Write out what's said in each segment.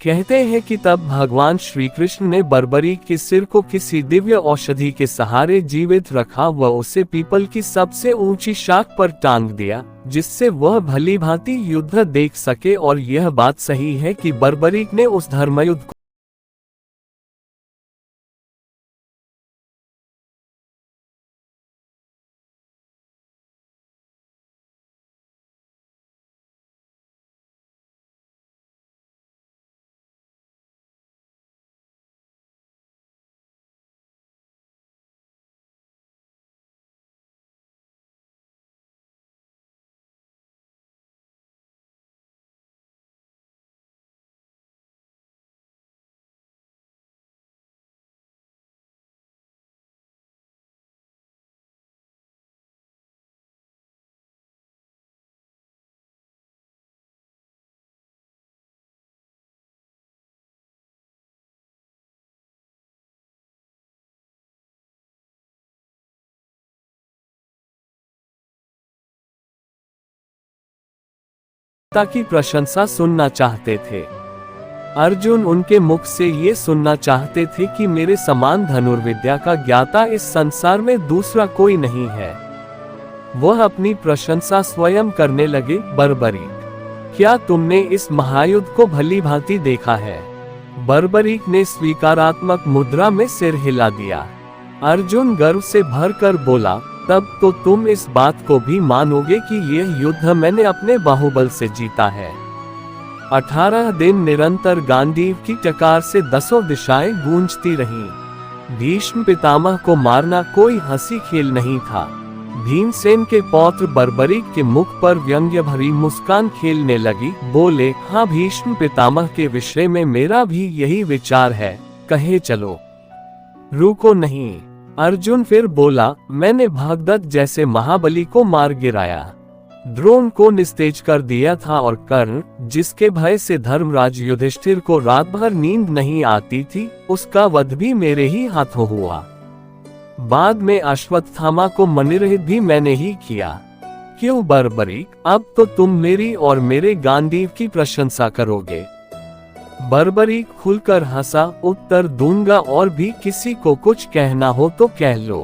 कहते हैं कि तब भगवान श्री कृष्ण ने बर्बरीक के सिर को किसी दिव्य औषधि के सहारे जीवित रखा व उसे पीपल की सबसे ऊंची शाख पर टांग दिया, जिससे वह भली भांति युद्ध देख सके। और यह बात सही है कि बर्बरीक ने उस धर्मयुद्ध को की प्रशंसा सुनना चाहते थे। अर्जुन उनके मुख से ये सुनना चाहते थे कि मेरे समान धनुर्विद्या का ज्ञाता इस संसार में दूसरा कोई नहीं है। वह अपनी प्रशंसा स्वयं करने लगे। बर्बरीक, क्या तुमने इस महायुद्ध को भली भांति देखा है? बर्बरीक ने स्वीकारात्मक मुद्रा में सिर हिला दिया। अर्जुन गर्व से भरकर बोला, तब तो तुम इस बात को भी मानोगे कि यह युद्ध मैंने अपने बाहुबल से जीता है। 18 दिन निरंतर गांडीव की टकार से 10 दिशाएं गूंजती रहीं। भीष्म पितामह को मारना कोई हंसी खेल नहीं था। भीमसेन के पौत्र बर्बरीक के मुख पर व्यंग्य भरी मुस्कान खेलने लगी। बोले, हाँ, भीष्म पितामह के विषय में मेरा भी यही विचार है, कहे चलो, रुको नहीं। अर्जुन फिर बोला, मैंने भागदत्त जैसे महाबली को मार गिराया, द्रोण को निस्तेज कर दिया था और कर्ण, जिसके भय से धर्मराज युधिष्ठिर को रात भर नींद नहीं आती थी, उसका वध भी मेरे ही हाथों हुआ। बाद में अश्वत्थामा को मणिरहित भी मैंने ही किया। क्यों बर्बरीक, अब तो तुम मेरी और मेरे गांडीव की प्रशंसा करोगे? बर्बरीक खुलकर हंसा। उत्तर दूंगा, और भी किसी को कुछ कहना हो तो कह लो।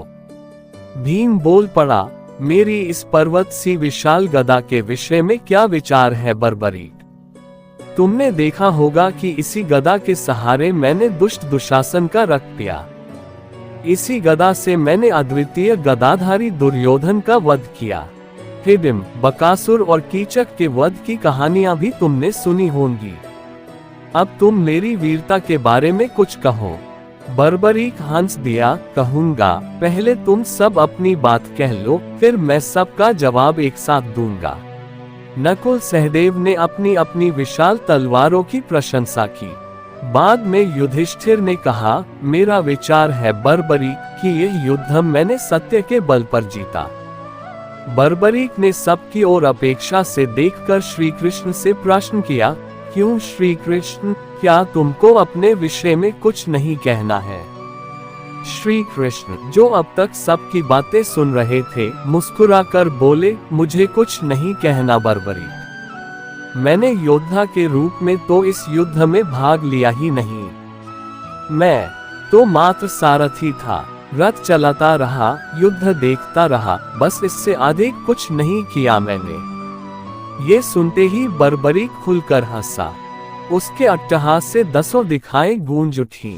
भीम बोल पड़ा, मेरी इस पर्वत सी विशाल गदा के विषय में क्या विचार है बर्बरीक? तुमने देखा होगा कि इसी गदा के सहारे मैंने दुष्ट दुशासन का रक्त पिया। इसी गदा से मैंने अद्वितीय गदाधारी दुर्योधन का वध किया। हिडिंब, बकासुर और कीचक के वध की कहानियां भी तुमने सुनी होंगी। अब तुम मेरी वीरता के बारे में कुछ कहो। बर्बरीक हंस दिया, कहूंगा, पहले तुम सब अपनी बात कह लो, फिर मैं सबका जवाब एक साथ दूंगा। नकुल सहदेव ने अपनी अपनी विशाल तलवारों की प्रशंसा की। बाद में युधिष्ठिर ने कहा, मेरा विचार है बर्बरीक कि यह युद्ध मैंने सत्य के बल पर जीता। बर्बरीक ने सबकी ओर अपेक्षा से देखकर श्री कृष्ण से प्रश्न किया, क्यों श्री कृष्ण, क्या तुमको अपने विषय में कुछ नहीं कहना है? श्री कृष्ण, जो अब तक सबकी बातें सुन रहे थे, मुस्कुराकर बोले, मुझे कुछ नहीं कहना बर्बरीक। मैंने योद्धा के रूप में तो इस युद्ध में भाग लिया ही नहीं। मैं तो मात्र सारथी था, रथ चलाता रहा, युद्ध देखता रहा, बस इससे अधिक कुछ नहीं किया मैंने। ये सुनते ही बर्बरीक खुलकर हंसा। उसके अट्टहास से 10 दिशाएं गूंज उठी।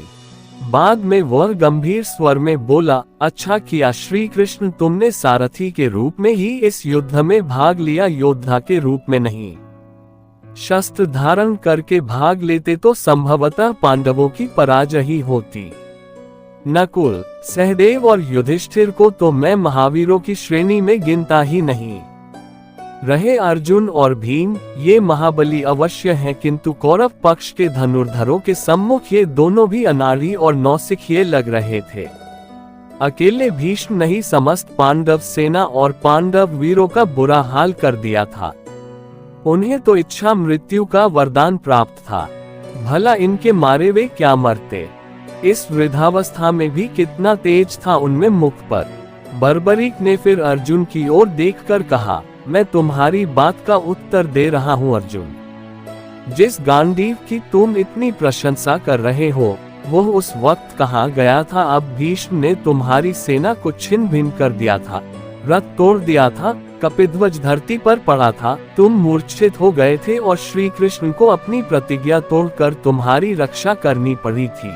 बाद में वह गंभीर स्वर में बोला, अच्छा किया श्री कृष्ण, तुमने सारथी के रूप में ही इस युद्ध में भाग लिया, योद्धा के रूप में नहीं। शस्त्र धारण करके भाग लेते तो संभवतः पांडवों की पराजय ही होती। नकुल, सहदेव और युधिष्ठिर को तो मैं महावीरों की श्रेणी में गिनता ही नहीं। रहे अर्जुन और भीम, ये महाबली अवश्य हैं, किंतु कौरव पक्ष के धनुर्धरों के सम्मुख ये दोनों भी अनाड़ी और नौसिखिए लग रहे थे। अकेले भीष्म नहीं, समस्त पांडव सेना और पांडव वीरों का बुरा हाल कर दिया था। उन्हें तो इच्छा मृत्यु का वरदान प्राप्त था। भला इनके मारे वे क्या मरते? इस वृद्धावस्था में भी कितना तेज था उनमें मुख पर। बर्बरीक ने फिर अर्जुन की ओर देखकर कहा, मैं तुम्हारी बात का उत्तर दे रहा हूं अर्जुन। जिस गांडीव की तुम इतनी प्रशंसा कर रहे हो, वह उस वक्त कहाँ गया था? अब भीष्म ने तुम्हारी सेना को छिन्न भिन्न कर दिया था, रथ तोड़ दिया था, कपिध्वज धरती पर पड़ा था, तुम मूर्छित हो गए थे और श्री कृष्ण को अपनी प्रतिज्ञा तोड़कर तुम्हारी रक्षा करनी पड़ी थी।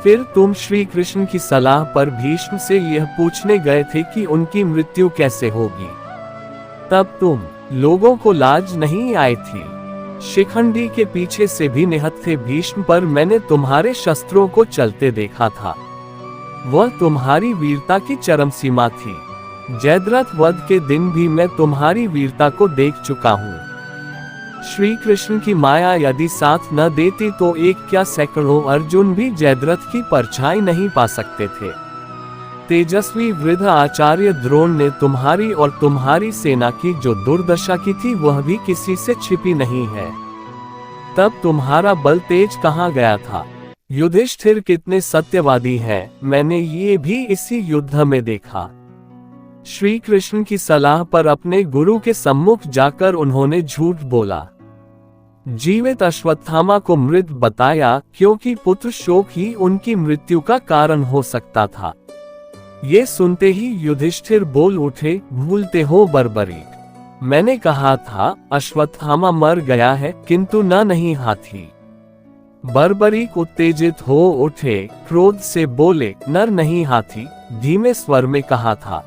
फिर तुम श्री कृष्ण की सलाह पर भीष्म से यह पूछने गए थे कि उनकी मृत्यु कैसे होगी। तब तुम लोगों को लाज नहीं आई थी। शिखंडी के पीछे से भी निहत थे भीष्म, पर मैंने तुम्हारे शस्त्रों को चलते देखा था। वह तुम्हारी वीरता की चरम सीमा थी। जयद्रथ वध के दिन भी मैं तुम्हारी वीरता को देख चुका हूँ। श्री कृष्ण की माया यदि साथ न देती तो एक क्या सैकड़ों अर्जुन भी जयद्रथ की परछाई नहीं पा सकते थे। तेजस्वी वृद्ध आचार्य द्रोण ने तुम्हारी और तुम्हारी सेना की जो दुर्दशा की थी वह भी किसी से छिपी नहीं है। तब तुम्हारा बल तेज कहाँ गया था? युधिष्ठिर कितने सत्यवादी हैं, मैंने ये भी इसी युद्ध में देखा। श्री कृष्ण की सलाह पर अपने गुरु के सम्मुख जाकर उन्होंने झूठ बोला। जीवित अश्वत्थामा को मृत बताया, क्योंकि पुत्र शोक ही उनकी मृत्यु का कारण हो सकता था। ये सुनते ही युधिष्ठिर बोल उठे, भूलते हो बर्बरीक। मैंने कहा था अश्वत्थामा मर गया है, किंतु न नहीं हाथी। बर्बरीक उत्तेजित हो उठे, क्रोध से बोले, नर नहीं हाथी। धीमे स्वर में कहा था,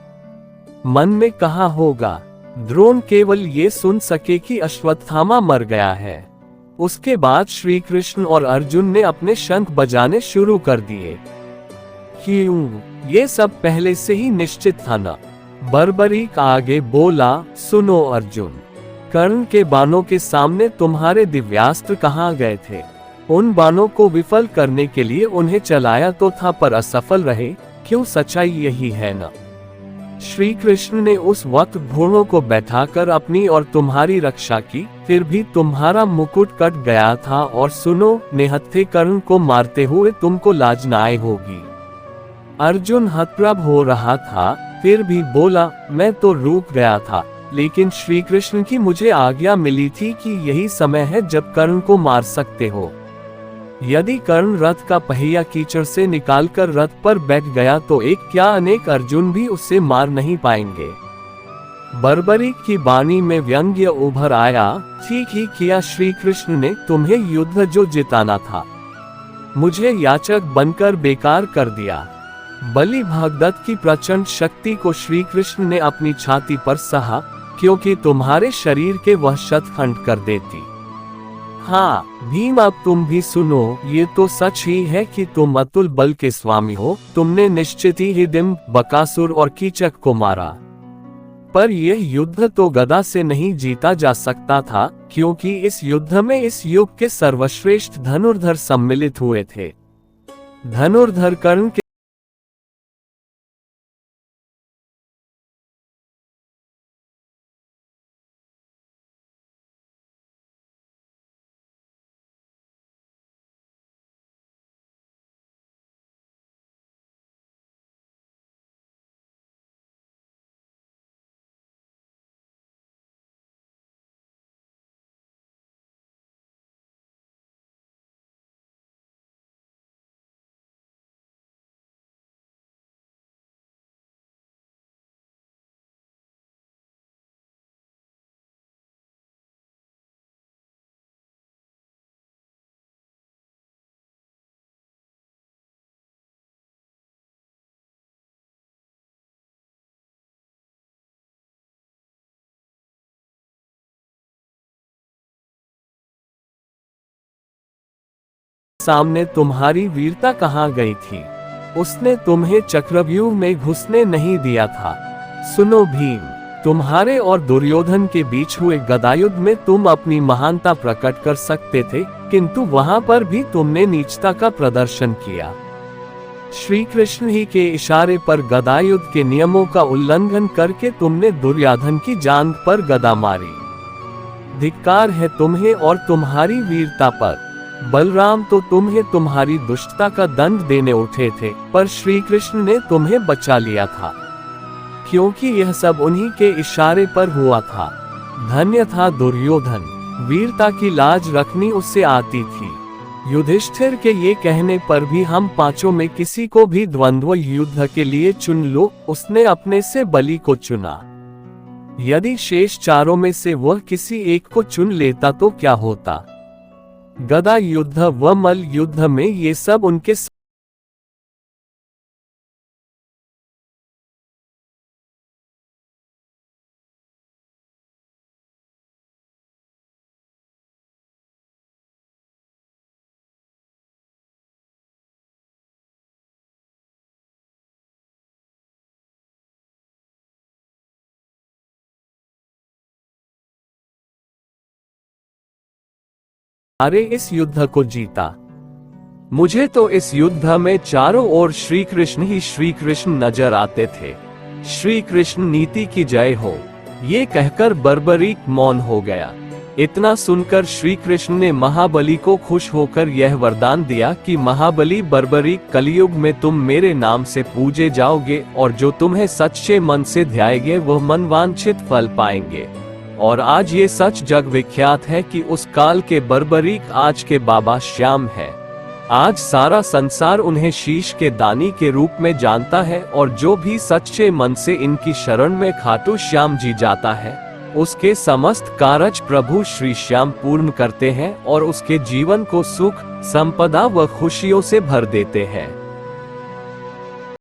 मन में कहा होगा। द्रोण केवल ये सुन सके कि अश्वत्थामा मर गया है। उसके बाद श्री कृष्ण और अर्जुन ने अपने शंख बजाने शुरू कर दिए। क्यों? ये सब पहले से ही निश्चित था न? बर्बरीक आगे बोला, सुनो अर्जुन, कर्ण के बाणों के सामने तुम्हारे दिव्यास्त्र कहाँ गए थे? उन बाणों को विफल करने के लिए उन्हें चलाया तो था, पर असफल रहे। क्यों? सच्चाई यही है न? श्री कृष्ण ने उस वक्त घोड़ों को बैठाकर अपनी और तुम्हारी रक्षा की, फिर भी तुम्हारा मुकुट कट गया था। और सुनो, निहत्थे कर्ण को मारते हुए तुमको लाज न आई होगी। अर्जुन हतप्रभ हो रहा था, फिर भी बोला, मैं तो रुक गया था, लेकिन श्री कृष्ण की मुझे आज्ञा मिली थी कि यही समय है जब कर्ण को मार सकते हो। यदि कर्ण रथ का पहिया कीचड़ से निकालकर रथ पर बैठ गया तो एक क्या अनेक अर्जुन भी उससे मार नहीं पाएंगे। बर्बरीक की वाणी में व्यंग्य उभर आया। ठीक ही किया श्री कृष्ण ने, तुम्हें युद्ध जो जिताना था, मुझे याचक बनकर बेकार कर दिया। बलि भागदत्त की प्रचंड शक्ति को श्री कृष्ण ने अपनी छाती पर सहा, क्योंकि तुम्हारे शरीर के वह शतखंड कर देती। हाँ भीम, अब तुम भी सुनो, ये तो सच ही है कि तुम अतुल बल के स्वामी हो। तुमने निश्चित ही हिडिंब, बकासुर और कीचक को मारा, पर यह युद्ध तो गदा से नहीं जीता जा सकता था, क्योंकि इस युद्ध में इस युग के सर्वश्रेष्ठ धनुर्धर सम्मिलित हुए थे। धनुर्धर कर्ण के सामने तुम्हारी वीरता कहाँ गई थी? उसने तुम्हें चक्रव्यूह में घुसने नहीं दिया था। सुनो भीम, तुम्हारे और दुर्योधन के बीच हुए गदायुद्ध में तुम अपनी महानता प्रकट कर सकते थे, किंतु वहां पर भी तुमने नीचता का प्रदर्शन किया। श्री कृष्ण ही के इशारे पर गदायुद्ध के नियमों का उल्लंघन करके तुमने दुर्योधन की जांघ पर गदा मारी। धिक्कार है तुम्हें और तुम्हारी वीरता पर। बलराम तो तुम्हें तुम्हारी दुष्टता का दंड देने उठे थे, पर श्री कृष्ण ने तुम्हें बचा लिया था, क्योंकि यह सब उन्हीं के इशारे पर हुआ था। धन्य था दुर्योधन। वीरता की लाज रखनी उससे आती थी। युधिष्ठिर के ये कहने पर भी हम पांचों में किसी को भी द्वंद्व युद्ध के लिए चुन लो, उसने अपने से बलि को चुना। यदि शेष चारों में से वह किसी एक को चुन लेता तो क्या होता? गदा युद्ध व मल्ल युद्ध में ये सब उनके सारे इस युद्ध को जीता। मुझे तो इस युद्ध में चारों ओर श्री कृष्ण ही श्री कृष्ण नजर आते थे। श्री कृष्ण नीति की जय हो, ये कहकर बर्बरीक मौन हो गया। इतना सुनकर श्री कृष्ण ने महाबली को खुश होकर यह वरदान दिया कि महाबली बर्बरीक, कलयुग में तुम मेरे नाम से पूजे जाओगे और जो तुम्हें सच्चे मन से ध्याएंगे वह मनवांछित फल पाएंगे। और आज ये सच जग विख्यात है कि उस काल के बर्बरीक आज के बाबा श्याम है। आज सारा संसार उन्हें शीश के दानी के रूप में जानता है और जो भी सच्चे मन से इनकी शरण में खाटू श्याम जी जाता है, उसके समस्त कारज प्रभु श्री श्याम पूर्ण करते हैं और उसके जीवन को सुख, संपदा व खुशियों से भर देते हैं।